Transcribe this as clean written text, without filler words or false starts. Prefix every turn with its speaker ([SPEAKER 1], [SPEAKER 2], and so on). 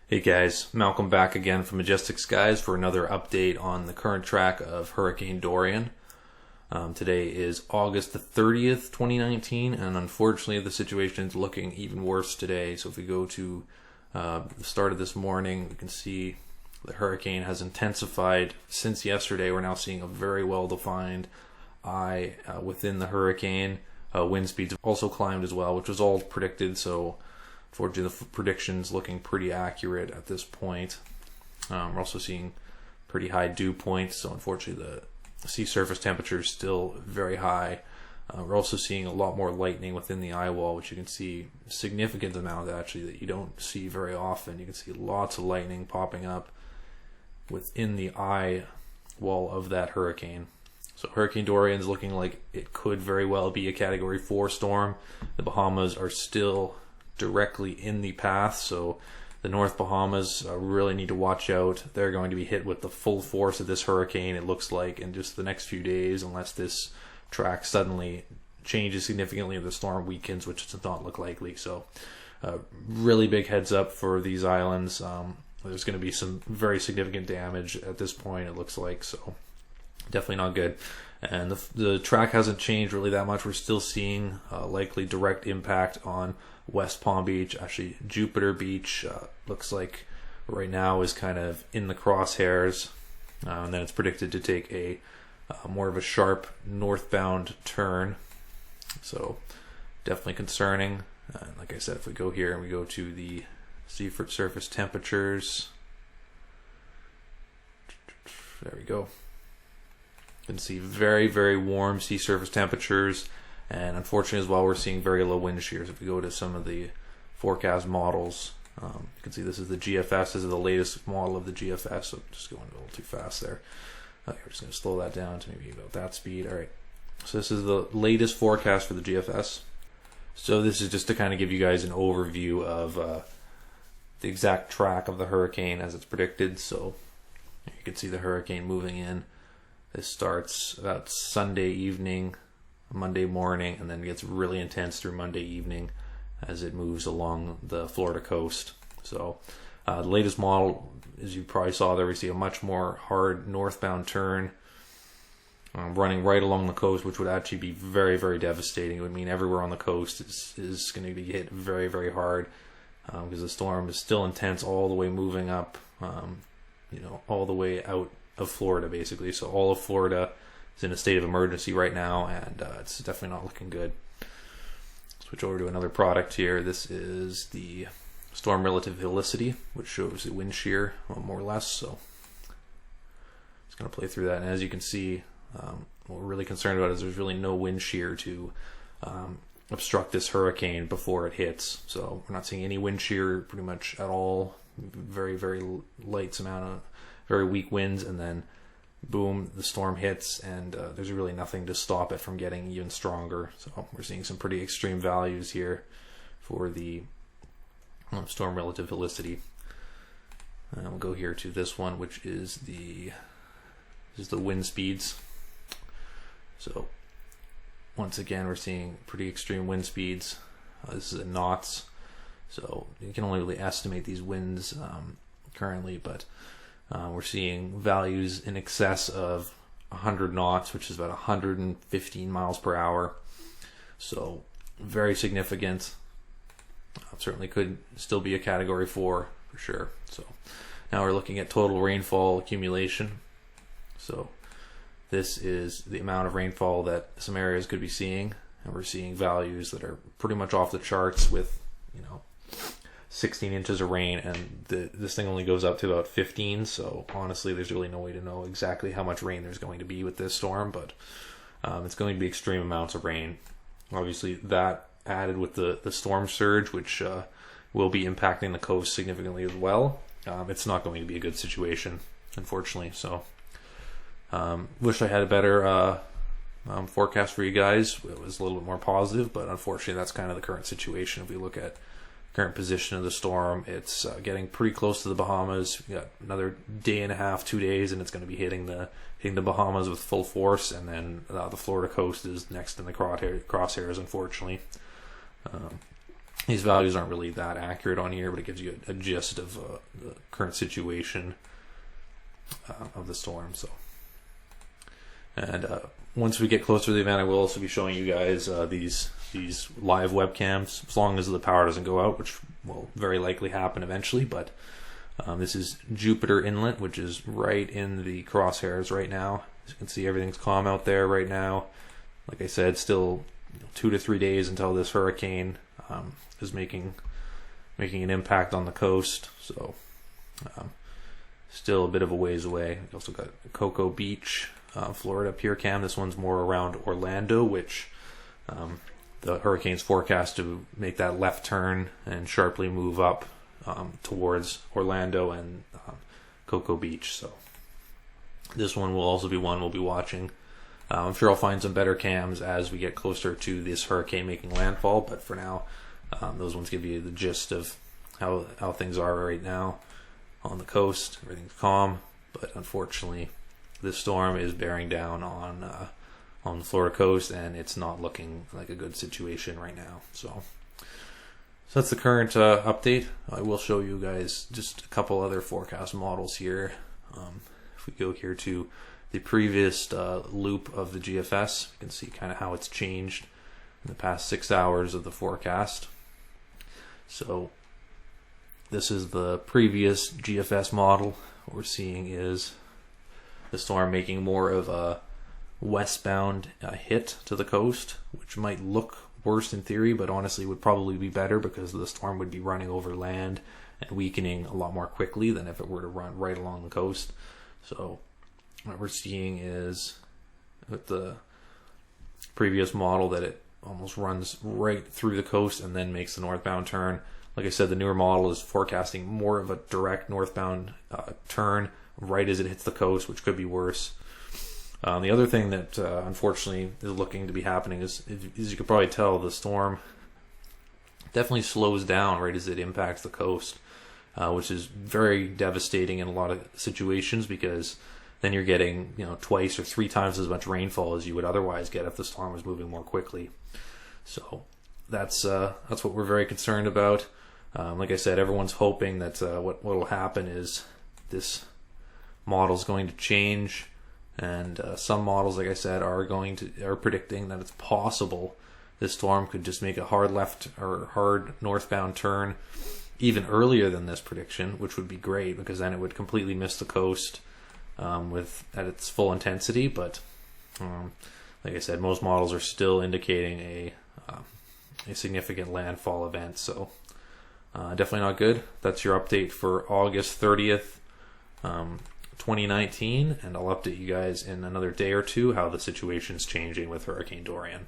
[SPEAKER 1] Hey guys, Malcolm back again from Majestic Skies for another update on the current track of Hurricane Dorian. Today is August the 30th, 2019, and unfortunately the situation is looking even worse today. So if we go to the start of this morning, we can see the hurricane has intensified since yesterday. We're now seeing a very well-defined eye within the hurricane. Wind speeds have also climbed as well, which was all predicted, so unfortunately, the prediction's looking pretty accurate at this point. We're also seeing pretty high dew points, so unfortunately the sea surface temperature is still very high. We're also seeing a lot more lightning within the eye wall, which you can see a significant amount actually that you don't see very often. You can see lots of lightning popping up within the eye wall of that hurricane. So Hurricane Dorian is looking like it could very well be a Category 4 storm. The Bahamas are still directly in the path, so the North Bahamas really need to watch out. They're going to be hit with the full force of this hurricane, it looks like, in just the next few days, unless this track suddenly changes significantly or the storm weakens, which does not look likely. So really big heads up for these islands. There's going to be some very significant damage at this point, it looks like, so definitely not good. And the track hasn't changed really that much. We're still seeing likely direct impact on West Palm Beach. Actually, Jupiter Beach looks like right now is kind of in the crosshairs, and then it's predicted to take a more of a sharp northbound turn, so definitely concerning. Like I said, if we go here and we go to the sea surface temperatures, there we go. You can see very, very warm sea surface temperatures. And unfortunately as well, we're seeing very low wind shears. If we go to some of the forecast models, you can see this is the GFS. This is the latest model of the GFS. So just going a little too fast there. Okay, we're just going to slow that down to maybe about that speed. All right. So this is the latest forecast for the GFS. So this is just to kind of give you guys an overview of the exact track of the hurricane as it's predicted. So you can see the hurricane moving in. This starts about Sunday evening, Monday morning, and then gets really intense through Monday evening as it moves along the Florida coast. So the latest model, as you probably saw there, we see a much more hard northbound turn running right along the coast, which would actually be very, very devastating. It would mean everywhere on the coast is going to be hit very, very hard because the storm is still intense all the way moving up, all the way out of Florida basically. So all of Florida is in a state of emergency right now, and it's definitely not looking good. Switch over to another product here. This is the storm relative helicity, which shows the wind shear more or less. So just going to play through that, and as you can see, what we're really concerned about is there's really no wind shear to obstruct this hurricane before it hits. So we're not seeing any wind shear pretty much at all. Very, very light amount of very weak winds, and then boom, the storm hits, and there's really nothing to stop it from getting even stronger. So we're seeing some pretty extreme values here for the storm relative helicity. And we'll go here to this one, which is the wind speeds. So once again, we're seeing pretty extreme wind speeds. This is in knots, so you can only really estimate these winds currently, but we're seeing values in excess of 100 knots, which is about 115 miles per hour. So very significant. Certainly could still be a Category 4 for sure. So now we're looking at total rainfall accumulation. So this is the amount of rainfall that some areas could be seeing, and we're seeing values that are pretty much off the charts with 16 inches of rain, and this thing only goes up to about 15, so honestly there's really no way to know exactly how much rain there's going to be with this storm, but it's going to be extreme amounts of rain. Obviously that added with the storm surge, which will be impacting the coast significantly as well, it's not going to be a good situation, unfortunately. So wish I had a better forecast for you guys. It was a little bit more positive, but unfortunately that's kind of the current situation. If we look at current position of the storm, it's getting pretty close to the Bahamas. We got another day and a half, 2 days, and it's going to be hitting the Bahamas with full force, and then the Florida coast is next in the crosshairs, unfortunately. These values aren't really that accurate on here, but it gives you a gist of the current situation of the storm. So, and once we get closer to the event, I will also be showing you guys these live webcams, as long as the power doesn't go out, which will very likely happen eventually. But this is Jupiter Inlet, which is right in the crosshairs right now. As you can see, everything's calm out there right now. Like I said, still 2 to 3 days until this hurricane is making an impact on the coast. So still a bit of a ways away. We also got Cocoa Beach, Florida Pier Cam. This one's more around Orlando, which the hurricane's forecast to make that left turn and sharply move up towards Orlando and Cocoa Beach. So this one will also be one we'll be watching. I'm sure I'll find some better cams as we get closer to this hurricane making landfall, but for now, those ones give you the gist of how things are right now on the coast. Everything's calm, but unfortunately, this storm is bearing down on the Florida coast, and it's not looking like a good situation right now. So that's the current update. I will show you guys just a couple other forecast models here. If we go here to the previous loop of the GFS, you can see kind of how it's changed in the past 6 hours of the forecast. So this is the previous GFS model. What we're seeing is the storm making more of a westbound hit to the coast, which might look worse in theory, but honestly would probably be better because the storm would be running over land and weakening a lot more quickly than if it were to run right along the coast. So what we're seeing is with the previous model that it almost runs right through the coast and then makes the northbound turn. Like I said, the newer model is forecasting more of a direct northbound turn right as it hits the coast, which could be worse. The other thing that unfortunately is looking to be happening is, as you can probably tell, the storm definitely slows down right as it impacts the coast, which is very devastating in a lot of situations, because then you're getting twice or 3 times as much rainfall as you would otherwise get if the storm was moving more quickly. So that's what we're very concerned about. Like I said, everyone's hoping that what will happen is this model is going to change, and some models, like I said, are predicting that it's possible this storm could just make a hard left or hard northbound turn even earlier than this prediction, which would be great because then it would completely miss the coast at its full intensity. But like I said, most models are still indicating a significant landfall event. So definitely not good. That's your update for August 30th, 2019, and I'll update you guys in another day or two how the situation's changing with Hurricane Dorian.